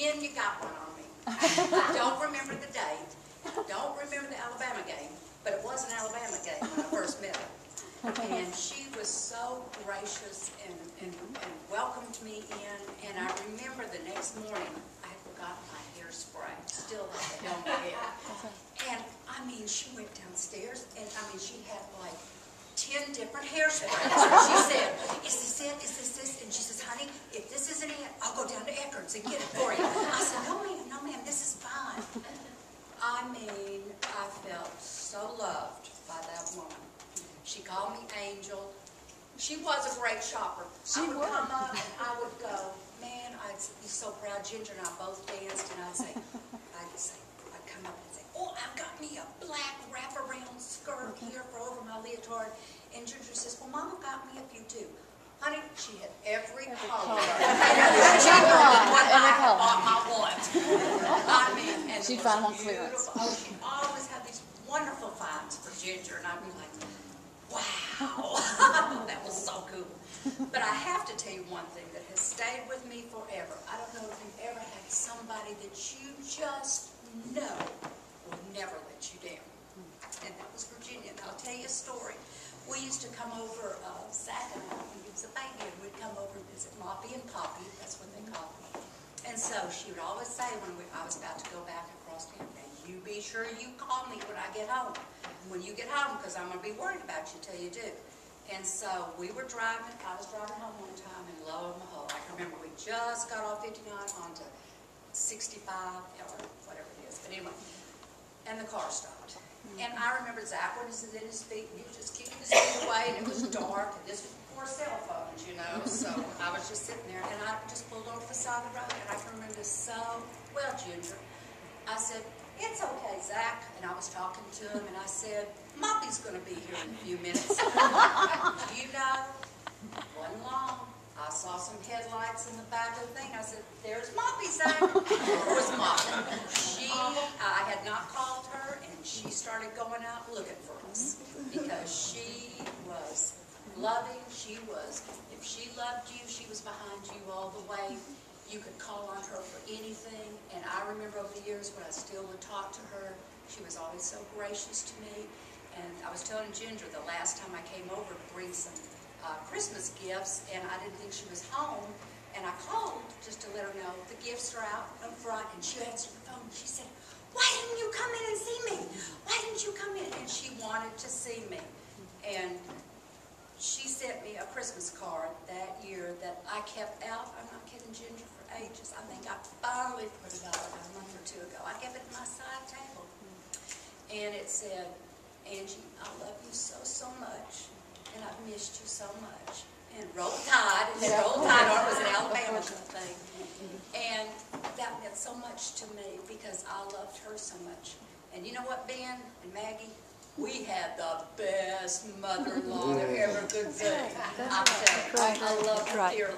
Ben, you got one on me. I don't remember the date. Don't remember the Alabama game, but it was an Alabama game when I first met her. And she was so gracious and welcomed me in. And I remember the next morning, I had forgotten my hairspray. Still had it on my head. And I mean, she went downstairs, and I mean, she had like 10 different hairsprays. She said, is this it? Is this? And she says, honey, if this isn't it, I'll go down to Eckerd's and get it for you. I said, no ma'am, this is fine. I mean, I felt so loved by that woman. She called me Angel. She was a great shopper. I would come up and I would go, man, I'd be so proud. Ginger and I both danced, and I'd come up and say, oh, I've got me a black wraparound skirt here for over my leotard. And Ginger says, well, Mama got me a few too. Honey, she had every color. I mean, and she'd find one clearance. Oh, she always had these wonderful finds for Ginger, and I'd be like, wow, that was so cool. But I have to tell you one thing that has stayed with me forever. I don't know if you've ever had somebody that you just know will never let you down. And that was Virginia. And I'll tell you a story. We used to come over, Zach and I, when he was a baby, and we'd come over and visit Moppie and Poppy, that's what they called me. And so she would always say when I was about to go back across town, and you be sure you call me when I get home. When you get home, because I'm going to be worried about you till you do. And so we were driving, I was driving home one time, and lo and behold, I can remember we just got off 59 onto 65, or whatever it is, but anyway, and the car stopped. And I remember Zach was in his feet, and he was just keeping his feet away, and it was dark, and this was before cell phones, you know, so I was just sitting there, and I just pulled over the side of the road, and I can remember this so well, Ginger. I said, it's okay, Zach, and I was talking to him, and I said, Moppie's going to be here in a few minutes. You know, wasn't long. I saw some headlights in the back of the thing. I said, there's Moppie, Zach. There was Moppie. I had not called her, and she started going out looking for us because she was loving. She was, if she loved you, she was behind you all the way. You could call on her for anything. And I remember over the years when I still would talk to her, she was always so gracious to me. And I was telling Ginger the last time I came over to bring some Christmas gifts, and I didn't think she was home, and I called just to let her know the gifts are out in front, and she answered the phone, and she said, why didn't you come in and see me? Why didn't you come in? And she wanted to see me. And she sent me a Christmas card that year that I kept out, I'm not kidding, Ginger, for ages. I think I finally put it out a month or two ago. I kept it at my side table. And it said, Angie, I love you so, so much. And I've missed you so much. And Roll Tide, and then Roll Tide, or it was an Alabama thing. And that meant so much to me because I loved her so much. And you know what, Ben and Maggie? We had the best mother-in-law there ever could be. I love her dearly.